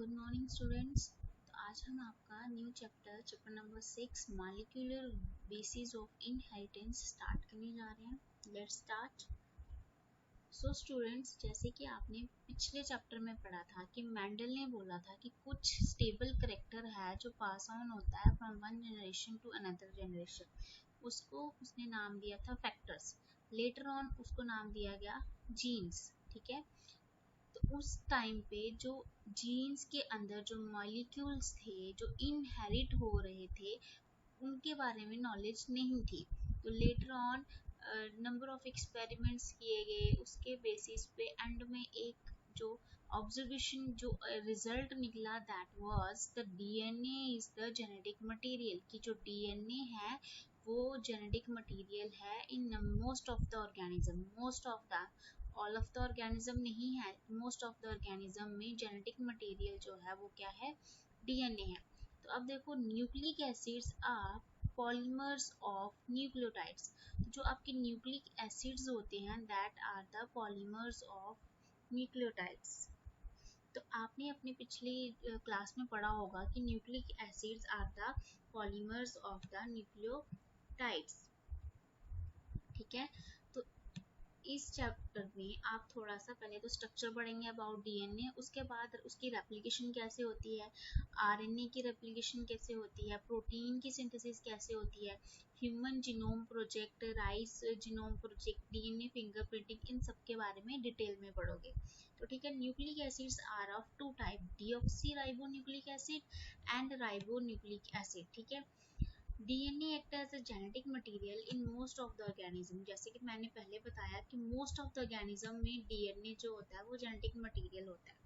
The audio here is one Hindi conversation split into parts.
Good morning students. तो आज हम आपका new chapter number 6 molecular basis of inheritance start करने जा रहे हैं। Let's start. सो स्टूडेंट्स, जैसे कि आपने पिछले चैप्टर में पढ़ा था कि मेंडल ने बोला था कि कुछ स्टेबल करेक्टर है जो पास ऑन होता है from one generation to another generation, उसको उसने नाम दिया था फैक्टर्स। लेटर ऑन उसको नाम दिया गया जीन्स। ठीक है, तो उस टाइम पे जो जीन्स के अंदर जो मॉलिक्यूल्स थे जो इनहेरिट हो रहे थे उनके बारे में नॉलेज नहीं थी। तो later on number of experiments किए गए, उसके बेसिस पे एंड में एक जो ऑब्जर्वेशन जो रिजल्ट निकला that was the DNA is the genetic material, कि जो डीएनए है वो जेनेटिक मटेरियल है इन most of the organism. Most of the, all of the organism नहीं है, मोस्ट ऑफ द ऑर्गेनिज्म में जेनेटिक मटेरियल जो है वो क्या है, डीएनए है। तो अब देखो, nucleic acids are polymers of nucleotides. जो आपके न्यूक्लिक एसिड्स होते हैं that are the polymers of nucleotides. तो आपने अपने पिछली क्लास में पढ़ा होगा कि nucleic acids are the polymers of the nucleotides. ठीक है, तो इस चैप्टर में आप थोड़ा सा पहले तो स्ट्रक्चर पढ़ेंगे अबाउट डीएनए, उसके बाद उसकी रेप्लिकेशन कैसे होती है, आरएनए की रेप्लिकेशन कैसे होती है, प्रोटीन की सिंथेसिस कैसे होती है, human genome project, rice genome project, DNA fingerprinting, इन सब के बारे में डिटेल में पढ़ोगे। तो ठीक है, nucleic acids are of two type, deoxy ribo nucleic acid and ribo nucleic acid. ठीक है, DNA act as a genetic material in most of the organism. जैसे कि मैंने पहले बताया कि मोस्ट ऑफ द ऑर्गेनिज्म में डीएनए जो होता है वो जेनेटिक मटेरियल होता है।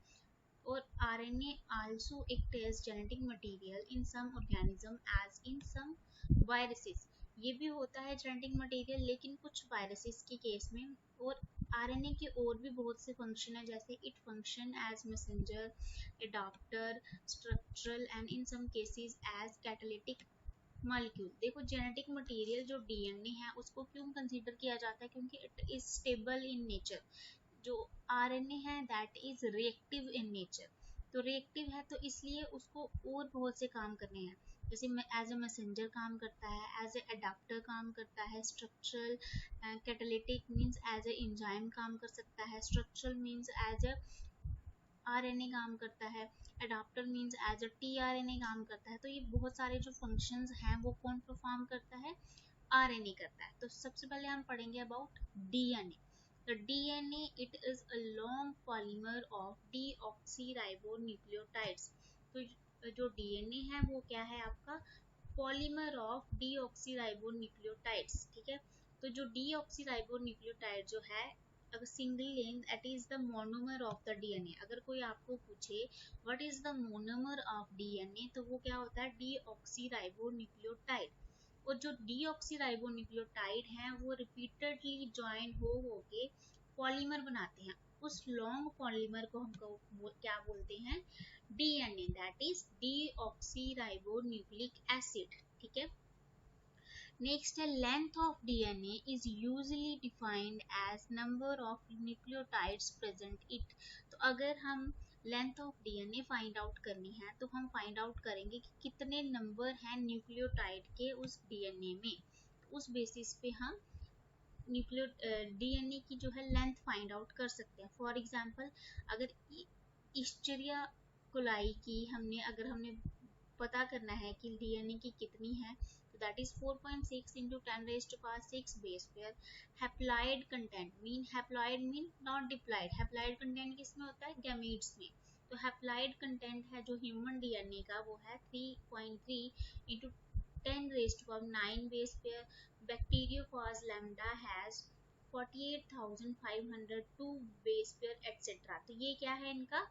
और RNA also act as genetic material in some organism as in some viruses. ये भी होता है जेनेटिक मटेरियल लेकिन कुछ वायरसेस के केस में। और आरएनए के और भी बहुत से फंक्शन है, जैसे it function as messenger, adapter, structural and in some cases as catalytic molecule. देखो, जेनेटिक मटेरियल जो डीएनए है उसको क्यों कंसीडर किया जाता है, क्योंकि it is stable in nature. जो आरएनए है that is reactive in nature. तो रिएक्टिव है तो इसलिए उसको और बहुत से काम करने हैं, जैसे एज ए मैसेंजर काम करता है, एज ए अडाप्टर काम करता है, structural catalytic means as a enzyme काम कर सकता है, structural means as a RNA काम करता है, adapter means as a tRNA काम करता है। तो ये बहुत सारे जो फंक्शंस हैं वो कौन परफॉर्म करता है, आरएनए करता है। तो सबसे पहले हम पढ़ेंगे about DNA. The DNA it is a long polymer of deoxyribonucleotides. तो जो डीएनए है वो क्या है आपका, पॉलीमर ऑफ डीऑक्सीराइबोन्यूक्लियोटाइड्स। ठीक है, तो जो डीऑक्सीराइबोन्यूक्लियोटाइड जो है, अगर single length at is the monomer of the DNA. अगर कोई आपको पूछे what is the monomer of DNA, तो वो क्या होता है, डीऑक्सीराइबोन्यूक्लियोटाइड। और जो डीऑक्सीराइबोन्यूक्लियोटाइड हैं वो रिपीटेडली ज्वाइन हो के पॉलीमर बनाते हैं। उस लॉन्ग पॉलीमर को हम क्या बोलते हैं, DNA, that is deoxyribonucleic acid. ठीक है, नेक्स्ट है length of DNA is usually defined as number of nucleotides present it. तो अगर हम length of DNA find out करनी है तो हम फाइंड आउट करेंगे कि कितने नंबर हैं न्यूक्लियोटाइड के उस डीएनए में। उस बेसिस पे हम न्यूक्लियो डीएनए की जो है लेंथ फाइंड आउट कर सकते हैं। फॉर एग्जांपल, अगर इस्चरिया कोलाई की हमने पता करना है कि डीएनए की कितनी है, तो that is 4.6 into 10 raised to power 6 base pair. Haploid content mean not diploid. Haploid content किसमें होता है, गैमीट्स में। तो हैप्लॉइड कंटेंट है जो ह्यूमन डीएनए का वो है 3.3 into 10 raised to power 9 base pair. Bacteriophage lambda has 48,502 base pair etcetera. तो ये क्या है, इनका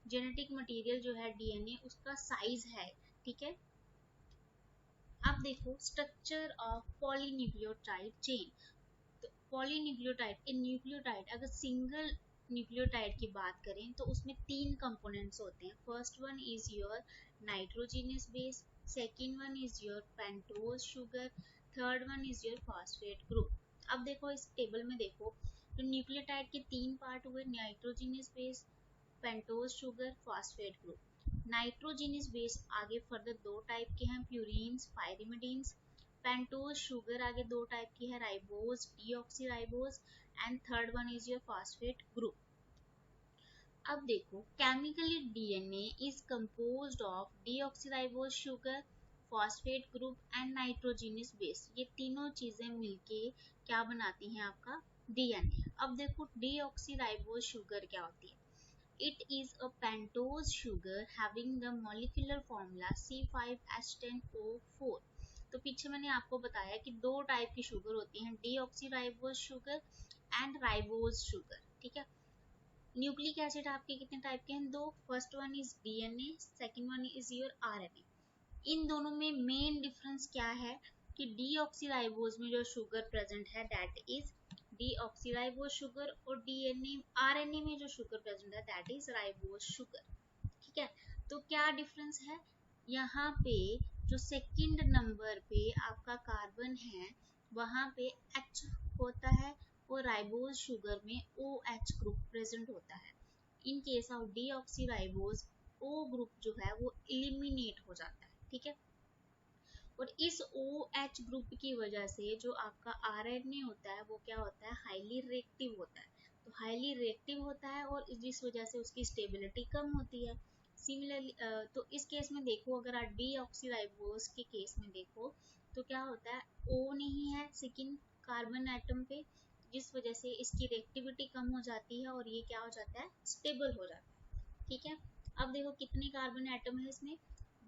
जेनेटिक मटेरियल जो है डीएनए उसका साइज है। ठीक है, अब देखो स्ट्रक्चर ऑफ पॉलीन्यूक्लियोटाइड चेन। तो पॉलीन्यूक्लियोटाइड इन न्यूक्लियोटाइड, अगर सिंगल न्यूक्लियोटाइड की बात करें तो उसमें 3 कंपोनेंट्स होते हैं। First one is your nitrogenous base, second one is your pentose sugar, third one is your phosphate group. अब देखो इस टेबल में देखो, तो न्यूक्लियोटाइड के 3 पार्ट हुए, nitrogenous base, pentose sugar, phosphate group. Nitrogenous base आगे फर्दर दो टाइप के हैं, प्यूरीन्स, पायरिमिडीन्स। पेंटोज शुगर आगे दो टाइप की है, ribose, deoxyribose, and third one is your phosphate group. अब देखो, chemically DNA is composed of deoxyribose sugar, phosphate group and nitrogenous base. ये तीनों चीजें मिलके क्या बनाती हैं आपका डीएनए। अब देखो, डीऑक्सीराइबोज शुगर क्या होती है? It is a pentose sugar having the molecular formula C5H10O4। तो पीछे मैंने आपको बताया कि दो टाइप की शुगर होती हैं, deoxyribose sugar and ribose sugar. ठीक है, न्यूक्लिक एसिड आपके कितने टाइप के हैं? दो। First one is DNA, second one is your RNA. इन दोनों में मेन डिफरेंस क्या है कि डीऑक्सीराइबोज में जो शुगर प्रेजेंट है दैट इज डीऑक्सीराइबोज शुगर, और डीएनए आरएनए में जो शुगर प्रेजेंट है दैट इज राइबोज शुगर। ठीक है, तो क्या डिफरेंस है? यहाँ पे जो सेकंड नंबर पे आपका कार्बन है वहां पे H होता है, और राइबोज शुगर में OH ग्रुप प्रेजेंट होता है। In case of deoxyribose O group जो है वो एलिमिनेट हो जाता है। ठीक है, और इस OH ग्रुप की वजह से जो आपका RNA होता है वो क्या होता है? हाईली रिएक्टिव होता है। तो हाईली रिएक्टिव होता है और जिस वजह से उसकी स्टेबिलिटी कम होती है। सिमिलरली तो इस केस में देखो, अगर आप डीऑक्सीराइबोज के केस में देखो तो क्या होता है? O नहीं है सेकेंड कार्बन एटम पे, जिस वजह से इसकी रिएक्टिविटी कम हो जाती है और ये क्या हो जाता है? स्टेबल हो जाता है। ठीक है, अब देखो कितने कार्बन एटम है इसमें?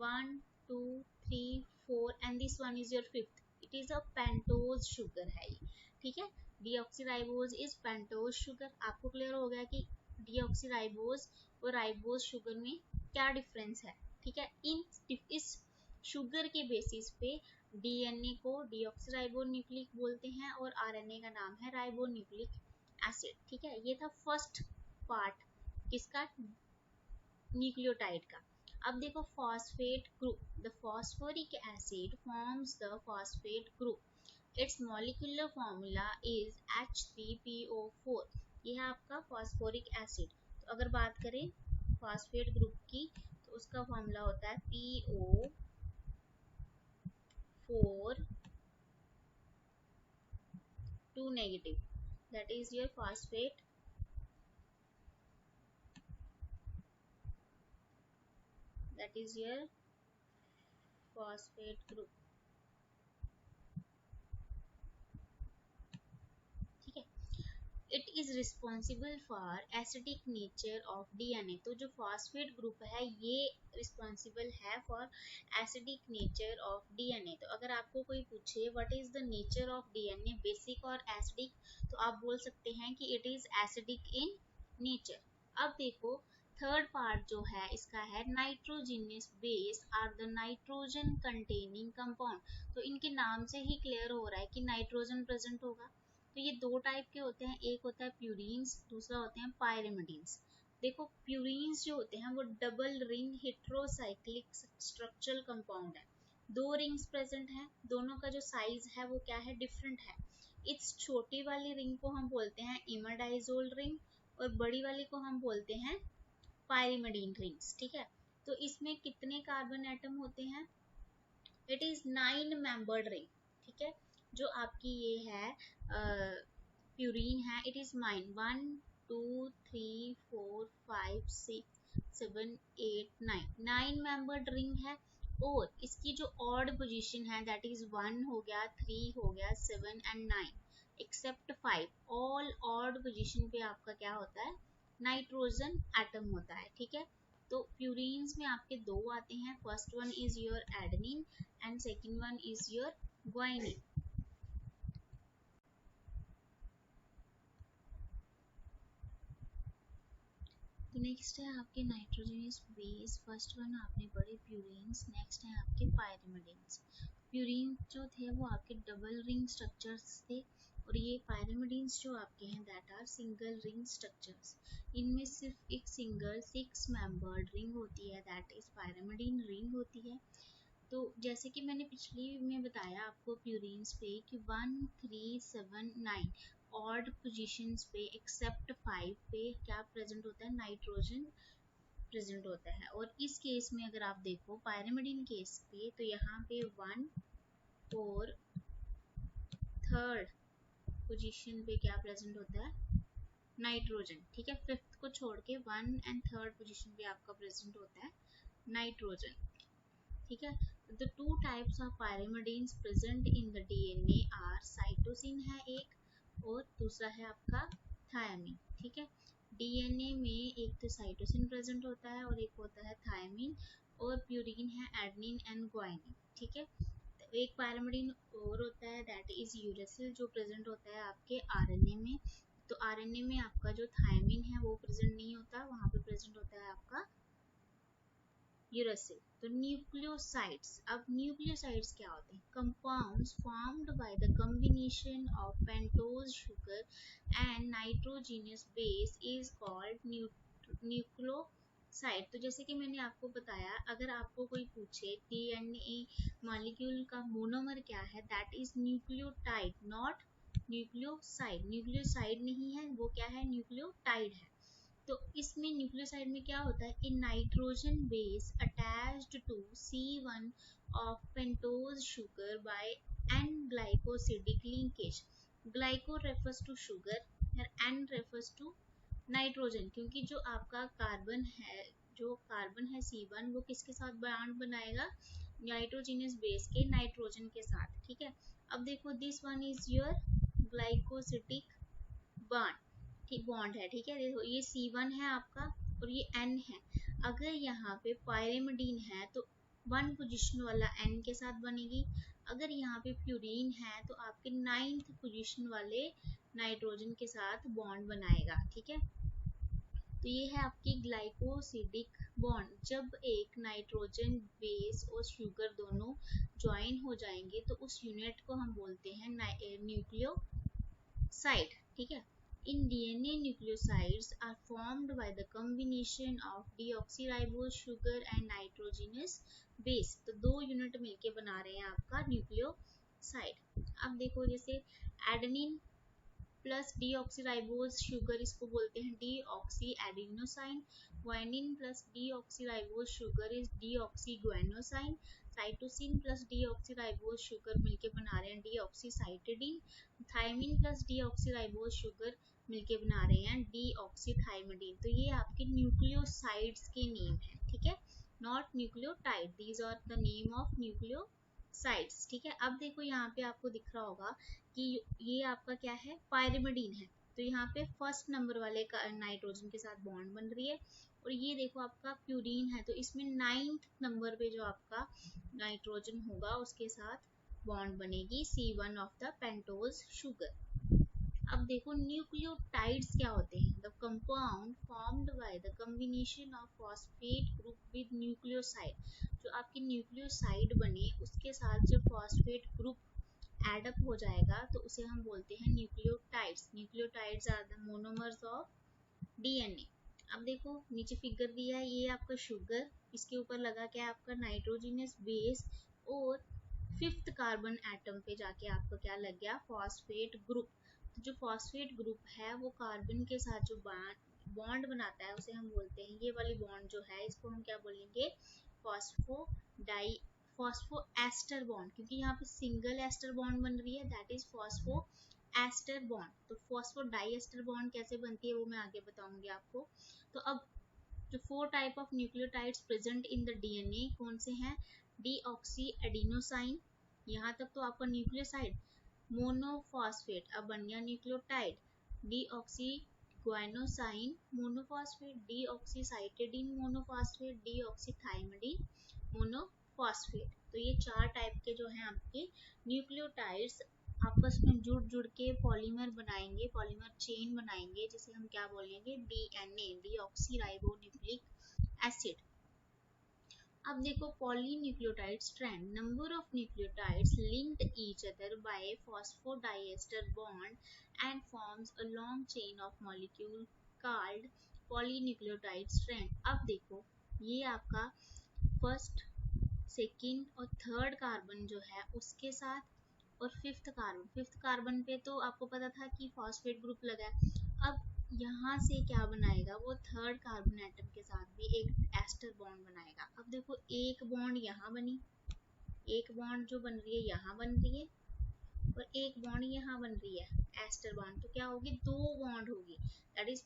1 2 3 4 and this one is your fifth. It is a pentose sugar है ये। ठीक है, डीऑक्सीराइबोज इज पेंटोज शुगर। आपको क्लियर हो गया कि डीऑक्सीराइबोज और राइबोज शुगर में क्या डिफरेंस है। ठीक है, इस शुगर के बेसिस पे डीएनए को डीऑक्सीराइबो न्यूक्लिक बोलते हैं और आरएनए का नाम है राइबो न्यूक्लिक एसिड। ठीक है, ये था फर्स्ट पार्ट किसका? न्यूक्लियोटाइड का। अब देखो phosphate group, the phosphoric acid forms the phosphate group. It's molecular formula is H3PO4। यह है आपका फॉस्फोरिक एसिड। तो अगर बात करें फॉस्फेट ग्रुप की तो उसका फॉर्मूला होता है PO4 2 negative, that is your phosphate, that is your phosphate group। ठीक है, it is responsible for acidic nature of DNA. तो जो फॉस्फेट ग्रुप है ये रिस्पॉन्सिबल है for acidic nature of DNA. तो अगर आपको कोई पूछे what is the nature of DNA, basic और एसिडिक, तो आप बोल सकते हैं कि it is acidic in nature. अब देखो थर्ड पार्ट जो है इसका है nitrogenous base are the nitrogen containing compound. तो इनके नाम से ही क्लियर हो रहा है कि नाइट्रोजन प्रेजेंट होगा। तो ये दो टाइप के होते हैं, एक होता है प्यूरीन्स, दूसरा होते हैं पायरिमिडीन्स। देखो प्यूरीन्स जो होते हैं वो double ring heterocyclic structural compound है। दो रिंग्स प्रेजेंट हैं, दोनों का जो साइज है वो क्या है? डिफरेंट है। इस छोटी वाली रिंग को हम बोलते हैं इमरडाइजोल रिंग और बड़ी वाली को हम बोलते हैं पायरिमिडीन रिंग्स। ठीक है, तो इसमें कितने कार्बन एटम होते हैं? It is 9 membered ring. ठीक है, जो आपकी ये है प्यूरीन है, it is mine 1 2 3 4 5 6 7 8 9 9 membered ring है। और इसकी जो ऑड पोजीशन है दैट इज 1 हो गया, 3 हो गया, 7 and 9 except 5। All odd position पे आपका क्या होता है? नाइट्रोजन एटम होता है। ठीक है, तो प्यूरीन्स में आपके दो आते हैं, first one is your adenine and second one is your guanine. तो नेक्स्ट है आपके नाइट्रोजनस बेस, फर्स्ट वन आपने पढ़े प्यूरीन्स, नेक्स्ट है आपके पायरिमिडीन्स। प्यूरीन जो थे वो आपके डबल रिंग स्ट्रक्चर्स थे और ये पायरिमिडीन्स जो आपके हैं that are single ring structures. इनमें सिर्फ एक सिंगल 6 मेंबर्ड रिंग होती है दैट इज पायरिमिडीन रिंग होती है। तो जैसे कि मैंने पिछली में बताया आपको प्यूरीन्स पे कि 1 3 7 9 ऑड पोजीशंस पे एक्सेप्ट 5 पे क्या प्रेजेंट होता है? नाइट्रोजन प्रेजेंट होता है। और इस केस में अगर आप देखो पायरिमिडीन केस पे, तो यहाँ पे 1 और 3rd पोजीशन पे क्या प्रेजेंट होता है, नाइट्रोजन। ठीक है, 5th को छोड़ के 1 एंड 3rd पोजीशन पे आपका प्रेजेंट होता है नाइट्रोजन। ठीक है, the two types of pyrimidines present in the DNA are, cytosine है एक और दूसरा है आपका थायमिन। ठीक है, डीएनए में एक तो साइटोसिन प्रेजेंट होता है और एक होता है थायमिन, और प्यूरिन है एडेनिन एंड ग्वानिन। ठीक है, तो एक पायरिमिडीन और होता है दैट इज यूरेसिल, जो प्रेजेंट होता है आपके आरएनए में। तो आरएनए में आपका जो थायमिन है वो प्रेजेंट नहीं होता, वहां पे प्रेजेंट होता है आपका यूरेसिल। तो न्यूक्लियोसाइड्स, अब न्यूक्लियोसाइड्स क्या होते हैं, compounds formed by the combination of pentose sugar and nitrogenous base is called nucleoside. तो जैसे कि मैंने आपको बताया, अगर आपको कोई पूछे डीएनए मॉलिक्यूल का मोनोमर क्या है, that is nucleotide, not nucleoside. Nucleoside नहीं है, वो क्या है, न्यूक्लियोटाइड है। तो इसमें न्यूक्लियोसाइड में क्या होता है, in nitrogen base attached to C1 of pentose sugar by N glycosidic linkage. Glyco refers to sugar और एन रेफर्स टू नाइट्रोजन, क्योंकि जो आपका कार्बन है, जो कार्बन है C1, वो किसके साथ बॉन्ड बनाएगा, नाइट्रोजीनियस बेस के नाइट्रोजन के साथ। ठीक है, अब देखो this one is your glycosidic bond, ठीक बॉन्ड है। ठीक है, देखो ये C1 है आपका और ये N है। अगर यहाँ पे पायरिमिडीन है तो 1 पोजीशन वाला N के साथ बनेगी। अगर यहाँ पे प्यूरीन है तो आपके 9th पोजीशन वाले नाइट्रोजन के साथ बॉन्ड बनाएगा। ठीक है, तो ये है आपकी ग्लाइकोसिडिक बॉन्ड। जब एक नाइट्रोजन बेस और शुगर दोनों ज्वाइन हो जाएंगे तो उस यूनिट को हम बोलते हैं न्यूक्लियोसाइड। ठीक है, in DNA, nucleosides are formed by the combination of deoxyribose sugar and nitrogenous base। तो दो यूनिट मिलके बना रहे हैं आपका न्यूक्लियोसाइड। अब देखो जैसे एडेनिन प्लस डीऑक्सीराइबोज शुगर, इसको बोलते हैं deoxy adenosine. Guanine plus deoxyribose sugar is deoxy guanosine. Cytosine plus deoxyribose sugar मिलके बना रहे हैं डीऑक्सीसाइटिडीन। थायमिन प्लस डीऑक्सीराइबोज शुगर मिलके बना रहे हैं डीऑक्सीथाइमिडीन। तो ये आपके न्यूक्लियोसाइड्स के नेम है। ठीक है, not nucleotide, these are the name of nucleosides. ठीक है, अब देखो यहाँ पे आपको दिख रहा होगा कि ये आपका क्या है, पायरिमिडीन है। तो यहाँ पे फर्स्ट नंबर वाले का नाइट्रोजन के साथ बॉन्ड बन रही है, और ये देखो आपका प्यूरीन है, तो इसमें 9th नंबर पे जो आपका नाइट्रोजन होगा उसके साथ बॉन्ड बनेगी C1 of the pentose sugar. अब देखो न्यूक्लियोटाइड्स क्या होते हैं, the compound formed by the combination of phosphate group with nucleoside. जो आपकी न्यूक्लियोसाइड बने उसके साथ जो फॉस्फेट ग्रुप एड अप हो जाएगा तो उसे हम बोलते हैं nucleotides. Nucleotides are the monomers of DNA. अब देखो नीचे फिगर दिया है, ये आपका शुगर, इसके ऊपर लगा क्या आपका नाइट्रोजनस बेस, और 5th कार्बन एटम पे जाके आपका क्या लग गया, फॉस्फेट ग्रुप। तो जो फॉस्फेट ग्रुप है वो कार्बन के साथ जो बॉन्ड बनाता है उसे हम बोलते हैं, ये वाली बॉन्ड जो है इसको हम क्या बोलेंगे, फॉस्फोडाई फॉस्फो एस्टर बॉन्ड, क्योंकि यहाँ पे सिंगल एस्टर बॉन्ड बन रही है, that is phospho ester bond. तो फॉस्फोडाइएस्टर बॉन्ड कैसे बनती है वो मैं आगे बताऊंगी आपको। तो अब जो 4 type of nucleotides present in the DNA कौन से हैं, डीऑक्सी एडिनोसाइन, यहाँ तक तो आपका न्यूक्लियोसाइड। मोनोफॉस्फेट, अब बन गया nucleotide, deoxy guanosine monophosphate, deoxycytidine monophosphate, deoxythymidine monophosphate. तो ये 4 टाइप के जो हैं आपके न्यूक्लियोटाइड्स आपस में जुड़ जुड़ के पॉलीमर बनाएंगे, पॉलीमर चेन बनाएंगे, जिसे हम क्या बोलेंगे, डीएनए, डीऑक्सीराइबोन्यूक्लिक एसिड। अब देखो polynucleotide strand, number of nucleotides linked each other by phosphodiester bond and forms a long chain of molecule called polynucleotide strand। अब देखो ये आपका फर्स्ट, सेकेंड और थर्ड कार्बन जो है उसके साथ, और फिफ्थ कार्बन पे तो आपको पता था कि फॉस्फेट ग्रुप लगा है। अब यहाँ से क्या बनाएगा, वो थर्ड कार्बन एटम के साथ भी एक एस्टर बॉन्ड बनाएगा। अब देखो एक बॉन्ड यहाँ बनी, एक बॉन्ड जो बन रही है यहाँ बन रही है, और एक बॉन्ड यहाँ बन रही है एस्टर बॉन्ड, तो क्या होगी, दो बॉन्ड होगी, दैट इज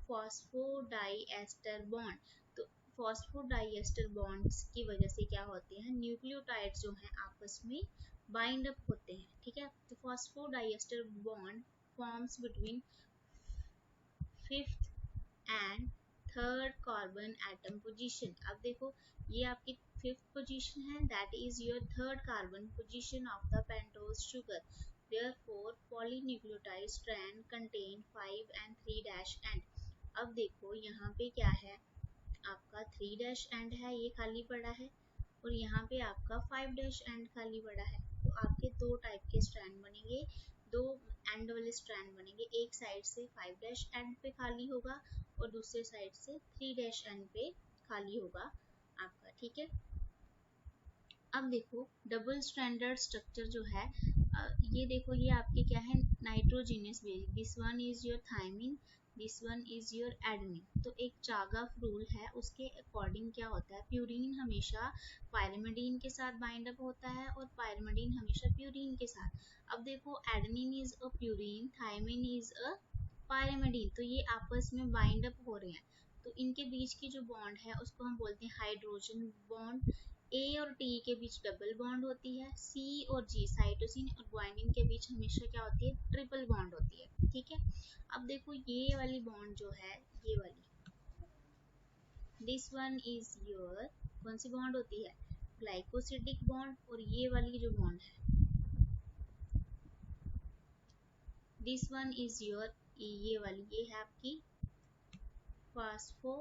फॉस्फोडाइएस्टर बॉन्ड। तो फॉस्फोडाइएस्टर बॉन्ड्स की वजह से क्या होते हैं, न्यूक्लियोटाइड्स जो हैं आपस में बाइंड अप होते हैं, ठीक है। तो phosphodiester bond forms between fifth and third carbon atom position. अब देखो ये आपकी फिफ्थ पोजीशन है, that is your third carbon position of the pentose sugar. Therefore, polynucleotide strand contain 5 and 3' end। अब देखो यहाँ पे क्या है, आपका 3' एंड है, ये खाली पड़ा है, और यहाँ पे आपका 5' एंड खाली पड़ा है। तो आपके दो टाइप के स्ट्रैंड बनेंगे, दो एंड वाले स्ट्रैंड बनेंगे, एक साइड से 5' एंड पे खाली होगा और दूसरे साइड से 3' एंड पे खाली होगा आपका, ठीक है। अब देखो डबल स्ट्रैंडर्ड स्ट्रक्चर जो है, ये देखो ये आपके क्या है, nitrogenous base, this one is your thymine, this one is your adenine. तो एक चागाफ रूल है, उसके अकॉर्डिंग क्या होता है, प्यूरीन हमेशा पायरिमिडीन के साथ बाइंड अप होता है और पायरिमिडीन हमेशा प्यूरीन के साथ। अब देखो adenine is a purine, thymine is a pyrimidine, तो ये आपस में बाइंड अप हो रहे हैं। तो इनके बीच की जो बॉन्ड है उसको हम बोलते हैं हाइड्रोजन बॉन्ड। ए और टी के बीच डबल बॉन्ड होती है, सी और जी साइटोसिन और ग्वानिन के बीच हमेशा क्या होती है, ट्रिपल बॉन्ड होती है, ठीक है। अब देखो ये वाली बॉन्ड जो है, ये वाली, दिस वन इज योर, कौन सी बॉन्ड होती है, ग्लाइकोसिडिक बॉन्ड, और ये वाली जो बॉन्ड है, दिस वन इज योर, ये वाली, ये है आपकी फास्फो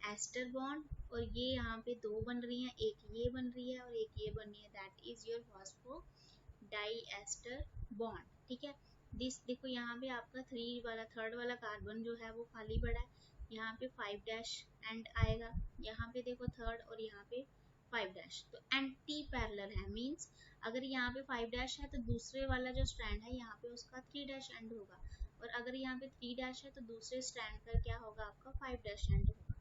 एस्टर बॉन्ड, और ये यहाँ पे दो बन रही हैं, एक ये बन रही है और एक ये बन रही है, that is your phospho diester bond, ठीक है। दिस देखो यहाँ पे आपका थर्ड वाला कार्बन जो है वो खाली पड़ा है, यहाँ पे 5' एंड आएगा, यहाँ पे देखो थर्ड और यहाँ पे 5' तो एंटी पैरेलल है, मींस अगर यहाँ पे 5' है तो दूसरे वाला जो स्ट्रैंड है यहाँ पे उसका 3' एंड होगा, और अगर यहाँ पे 3' है तो दूसरे स्ट्रैंड का क्या होगा, आपका 5' एंड होगा,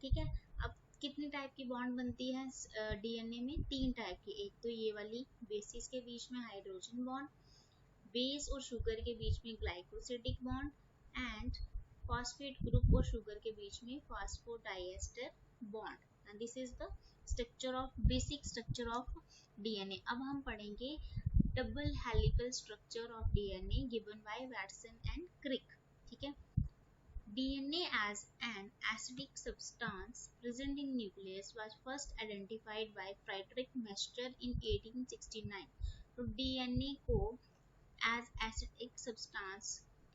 ठीक है। अब कितनी टाइप की बॉन्ड बनती है डीएनए में, तीन टाइप की, एक तो ये वाली बेसिस के बीच में हाइड्रोजन बॉन्ड, बेस और शुगर के बीच में glycosidic bond, and phosphate group और शुगर के बीच में phosphodiester bond. And this is the structure of, basic structure of DNA. अब हम पढ़ेंगे double helical structure of DNA given by Watson and Crick, ठीक है। DNA as an acidic substance present in nucleus was first identified by Friedrich Mescher in 1869। तो DNA को as acidic substance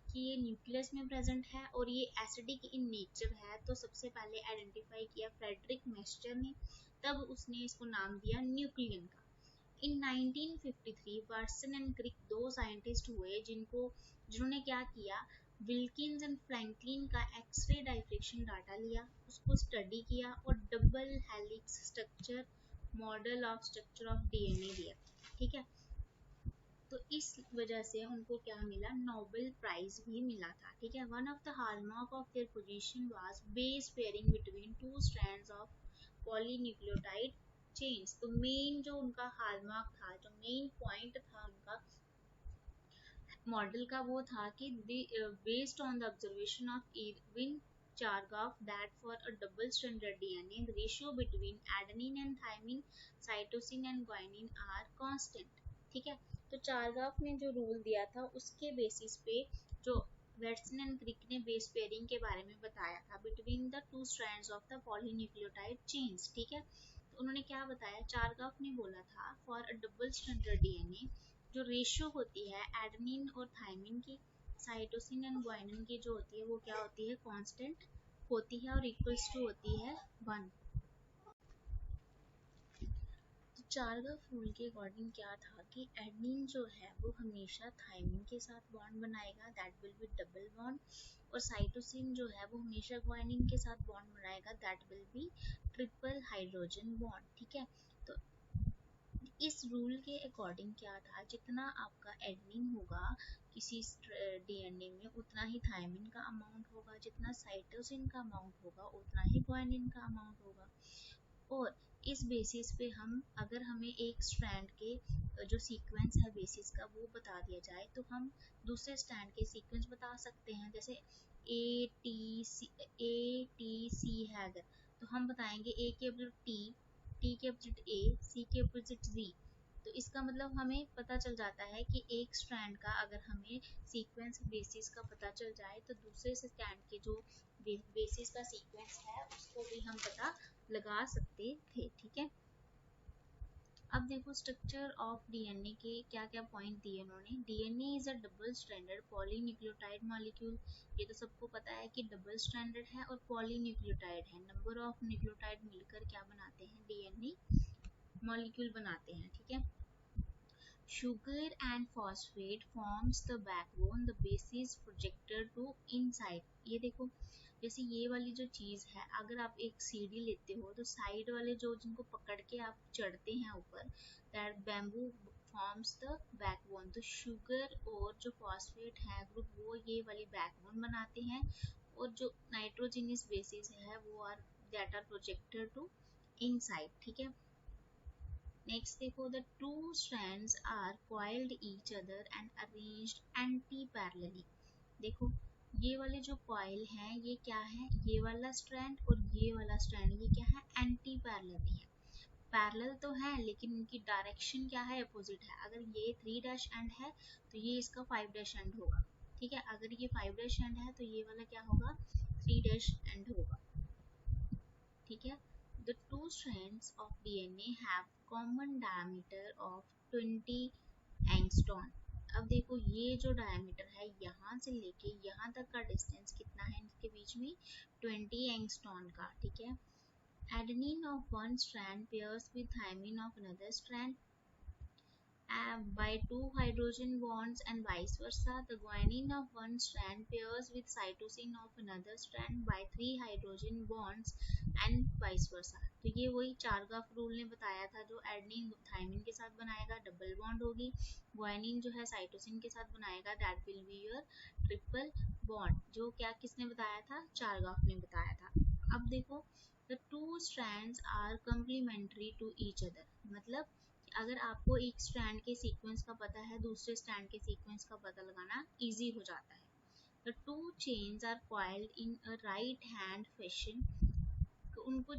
कि ये न्यूक्लियस में प्रेजेंट है और ये एसिडिक इन नेचर है, तो सबसे पहले आइडेंटिफाई किया फ्रेडरिक मेस्टर ने, तब उसने इसको नाम दिया न्यूक्लियन का। इन 1953 वाटसन एंड क्रिक दो साइंटिस्ट हुए जिन्होंने क्या किया, विल्किंस एंड फ्रैंकलिन का एक्सरे डाइफ्रेक्शन डाटा लिया, उसको स्टडी किया और double helix structure model of structure of DNA दिया, ठीक है। तो इस वजह से उनको क्या मिला, नोबेल प्राइज भी मिला था, ठीक है। One of the hallmark of their position was base pairing between two strands of polynucleotide chains. तो मेन जो उनका हॉलमार्क था, जो मेन पॉइंट था उनका मॉडल का, वो था कि based on the observation of Erwin Chargaff that for a double stranded DNA the ratio between adenine and thymine cytosine and guanine are constant, ठीक है। तो चारगाफ ने जो रूल दिया था उसके बेसिस पे जो वेटसन एंड क्रिक ने बेस पेयरिंग के बारे में बताया था between the two strands of the polynucleotide chains, ठीक है। तो उन्होंने क्या बताया, चारगाफ ने बोला था for a double stranded DNA जो रेशियो होती है एडेनिन और थायमिन की, साइटोसिन एंड ग्वानिन की जो होती है वो क्या होती है, कांस्टेंट होती है और इक्वल्स टू होती है 1। तो चारगाफ रूल के अकॉर्डिंग क्या था कि एडेनिन जो है वो हमेशा थायमिन के साथ बॉन्ड बनाएगा, that will be double bond, और साइटोसिन जो है वो हमेशा ग्वानिन के साथ बॉन्ड बनाएगा, that will be triple hydrogen bond, ठीक है। तो इस रूल के अकॉर्डिंग क्या था, जितना आपका एडेनिन होगा किसी डीएनए में उतना ही थायमिन का अमाउंट होगा, जितना साइटोसिन का अमाउंट होगा उतना ही ग्वानिन का अमाउंट होगा। और इस बेसिस पे हम, अगर हमें एक स्ट्रैंड के जो सीक्वेंस है बेसिस का वो बता दिया जाए तो हम दूसरे स्ट्रैंड के सीक्वेंस बता सकते हैं। जैसे ए टी सी है अगर, तो हम बताएंगे ए के अपोजिट टी के अपोजिट ए, सी के अपोजिट जी। तो इसका मतलब हमें पता चल जाता है कि एक स्ट्रैंड का अगर हमें सीक्वेंस बेसिस का पता चल जाए तो दूसरे स्ट्रैंड के जो बेसिस का सीक्वेंस है उसको भी हम पता लगा सकते थे। ठीक है, अब देखो स्ट्रक्चर ऑफ डीएनए के क्या क्या पॉइंट दिए उन्होंने। DNA is a double stranded polynucleotide molecule. ये तो सबको पता है कि डबल स्ट्रैंडेड है और पॉलीन्यूक्लियोटाइड है। नंबर ऑफ न्यूक्लियोटाइड मिलकर क्या बनाते हैं, डीएनए मॉलिक्यूल बनाते हैं। ठीक है, sugar and phosphate forms the backbone, the basis projected to inside। ये देखो, जैसे ये वाली जो चीज है, अगर आप एक सीढ़ी लेते हो तो साइड वाले जो जिनको पकड़ के आप चढ़ते हैं ऊपर, that bamboo forms the backbone. तो शुगर और जो फॉस्फेट है ग्रुप वो ये वाली बैकबोन बनाते हैं, और जो नाइट्रोजिनस बेसिस है वो are that are projected to inside. ठीक है, नेक्स्ट देखो, the two strands are coiled each other and arranged anti-parallelly। देखो ये वाले जो कॉइल हैं ये क्या है, ये वाला स्ट्रैंड और ये वाला स्ट्रैंड ये क्या है, एंटी पैरेलली है। पैरेलल तो है लेकिन उनकी डायरेक्शन क्या है, अपोजिट है। अगर ये 3 डैश एंड है तो ये इसका 5 डैश एंड होगा। ठीक है, अगर ये 5 डैश एंड है तो ये वाला क्या होगा, 3 डैश एंड होगा। ठीक है, the two strands of DNA have common diameter of 20 angstrom। अब देखो ये जो डायमीटर है यहाँ से लेके यहाँ तक का डिस्टेंस कितना है इनके बीच में, 20 एंगस्ट्रॉन का। ठीक है, adenine of one strand pairs with thymine of another strand by 2 hydrogen bonds and vice versa. The guanine of one strand pairs with cytosine of another strand by 3 hydrogen bonds and vice versa। तो ये वही चारगाफ रूल ने बताया था, जो एडेनिन थायमिन के साथ बनाएगा डबल बॉन्ड होगी, गुआनिन जो है साइटोसिन के साथ बनाएगा that will be your triple bond. जो क्या किसने बताया था, चारगाफ ने बताया था। अब देखो, the two strands are complementary to each other. मतलब अगर आपको एक स्ट्रैंड के सीक्वेंस का पता है, दूसरे स्ट्रैंड के सीक्वेंस का पता लगाना इजी हो जाता है। The two chains are coiled in a right hand fashion। तो उनको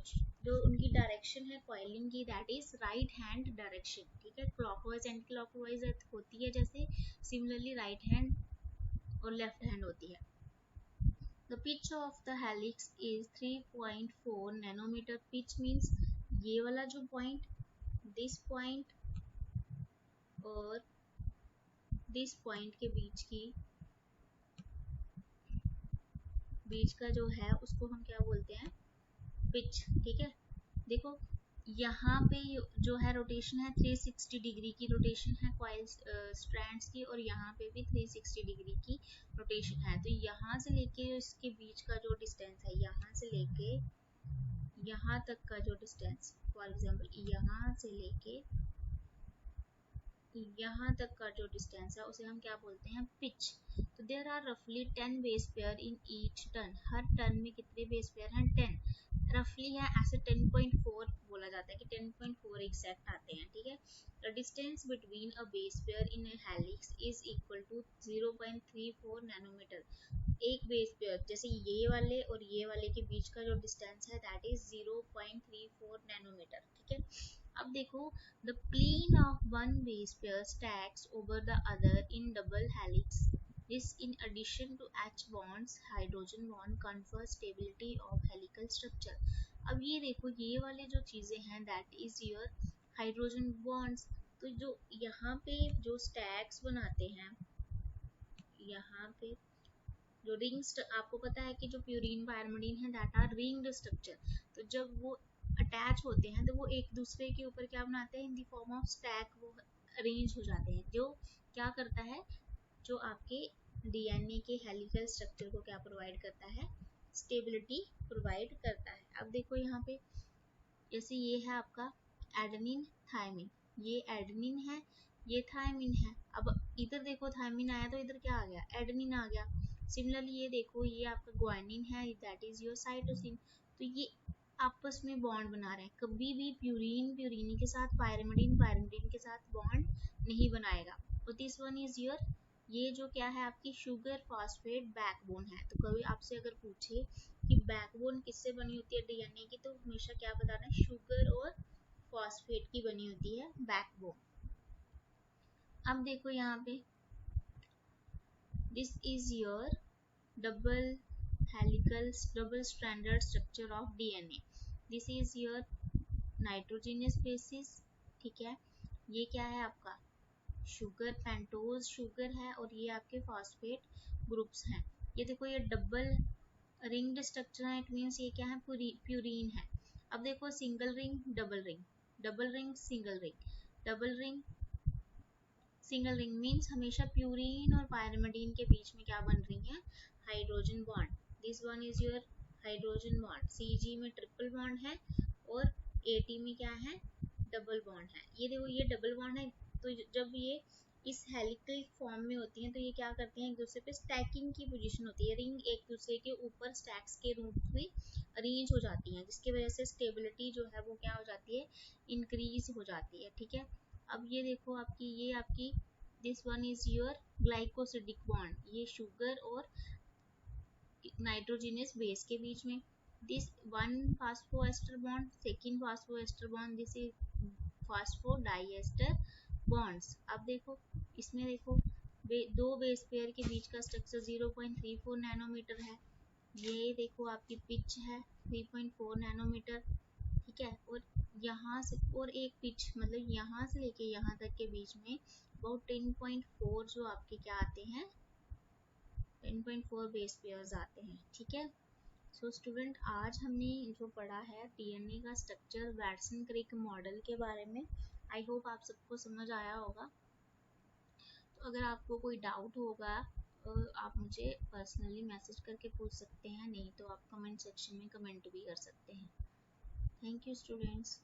जो उनकी डायरेक्शन है कॉइलिंग की, that is right hand direction. ठीक है, क्लॉकवाइज एंड क्लॉकवाइज होती है जैसे, सिमिलरली राइट हैंड और लेफ्ट हैंड होती है। The pitch of the helix is 3.4 nanometer। pitch means ये वाला जो पॉइंट, दिस पॉइंट और दिस पॉइंट के बीच का जो है उसको हम क्या बोलते हैं, पिच। ठीक है, देखो यहाँ पे जो है रोटेशन है 360 डिग्री की रोटेशन है कॉइल स्ट्रैंड्स की, और यहाँ पे भी 360 डिग्री की रोटेशन है। तो यहाँ से लेके इसके बीच का जो डिस्टेंस है, यहाँ से लेके यहाँ तक का जो डिस्टेंस, फॉर एग्जांपल यहाँ से लेके यहाँ तक का जो डिस्टेंस है उसे हम क्या बोलते हैं, पिच। तो देयर आर रफली 10 base pair in each turn. Her turn में कितने बेस पेयर हैं, 10 रफली है। ऐसे 10.4 बोला जाता है कि 10.4 एग्जैक्ट आते हैं। ठीक है, the distance between a base pair in a helix is equal to 0.34 nanometer. एक बेस पेयर जैसे ये वाले और ये वाले के बीच का जो डिस्टेंस है दैट इज 0.34 नैनोमीटर। ठीक है, अब देखो, the plane of one base pair stacks over the other in double helix। This in addition to H bonds, hydrogen bond confers stability of helical structure। अब ये देखो ये वाले जो चीजें हैं that is your hydrogen bonds। तो जो यहाँ पे जो stacks बनाते हैं, यहाँ पे जो रिंग्स, आपको पता है कि जो प्यूरीन पायरमिडीन है दैट आर रिंग्ड स्ट्रक्चर। तो जब वो अटैच होते हैं तो वो एक दूसरे के ऊपर क्या बनाते हैं, in the form of stack वो अरेंज हो जाते हैं। जो क्या करता है, जो आपके डीएनए के हेलिकल स्ट्रक्चर को क्या प्रोवाइड करता है, स्टेबिलिटी प्रोवाइड करता है। अब देखो यहाँ पे जैसे ये है आपका एडेनिन थायमिन, ये एडेनिन है ये थायमिन है। अब इधर देखो थायमिन आया तो इधर क्या आ गया, एडेनिन आ गया। सिमिलरली ये देखो, ये आपका ग्वानिन है, दैट इज योर साइटोसिन। तो ये आपस में बॉन्ड बना रहे हैं। कभी भी प्यूरिन प्यूरिन के साथ, पायरिमिडिन पायरिमिडिन के साथ बॉन्ड नहीं बनाएगा। तो दिस वन इज योर, ये जो क्या है आपकी शुगर फॉस्फेट बैकबोन है। तो कभी आपसे अगर पूछे कि बैकबोन किससे बनी होती है डीएनए की, तो हमेशा क्या बताना है, शुगर और फॉस्फेट की बनी होती है बैकबोन। अब देखो यहाँ पे, this is your double helical double stranded structure of DNA. This is your nitrogenous bases, ठीक है। ये क्या है आपका शुगर, पेंटोज शुगर है, और ये आपके फॉस्फेट ग्रुप्स हैं। ये देखो ये डबल रिंग्ड स्ट्रक्चर है, इट मींस ये क्या है, प्यूरीन है। अब देखो single ring, double ring, double ring, single ring, double ring, single ring means हमेशा प्यूरीन और पायरिमिडीन के बीच में क्या बन रही है, hydrogen bond. This one is your hydrogen bond. CG में ट्रिपल बॉन्ड है और एटी में क्या है, डबल बॉन्ड है। ये देखो ये डबल बॉन्ड है। तो जब ये इस हेलिकल फॉर्म में होती हैं तो ये क्या करती हैं, एक दूसरे पे स्टैकिंग की पोजीशन होती है। रिंग एक दूसरे के ऊपर स्टैक्स के रूप में अरेंज हो जाती हैं, जिसकी वजह से स्टेबिलिटी जो है वो क्या हो जाती है, इंक्रीज हो जाती है, ठीक है। अब ये देखो आपकी, ये आपकी this one is your glycosidic bond, ये शुगर और नाइट्रोजनस बेस के बीच में। This one फास्फोएस्टर bond, second फास्फोएस्टर bond, this is फास्फोडाइएस्टर bonds. अब देखो इसमें देखो दो बेस पेयर के बीच का स्ट्रक्चर 0.34 नैनोमीटर है। ये देखो आपकी पिच है 3.4 नैनोमीटर, ठीक है। और यहाँ से और एक पिच, मतलब यहाँ से लेके यहाँ तक के बीच में अबाउट 10.4 जो आपके क्या आते हैं, 10.4 बेस पेयर्स आते हैं, ठीक है। सो स्टूडेंट, आज हमने जो पढ़ा है डीएनए का स्ट्रक्चर वैटसन क्रिक मॉडल के बारे में। आई होप आप सबको समझ आया होगा। तो अगर आपको कोई डाउट होगा आप मुझे पर्सनली मैसेज करके पूछ सकते हैं, नहीं तो आप कमेंट सेक्शन में कमेंट भी कर सकते हैं। Thank you students.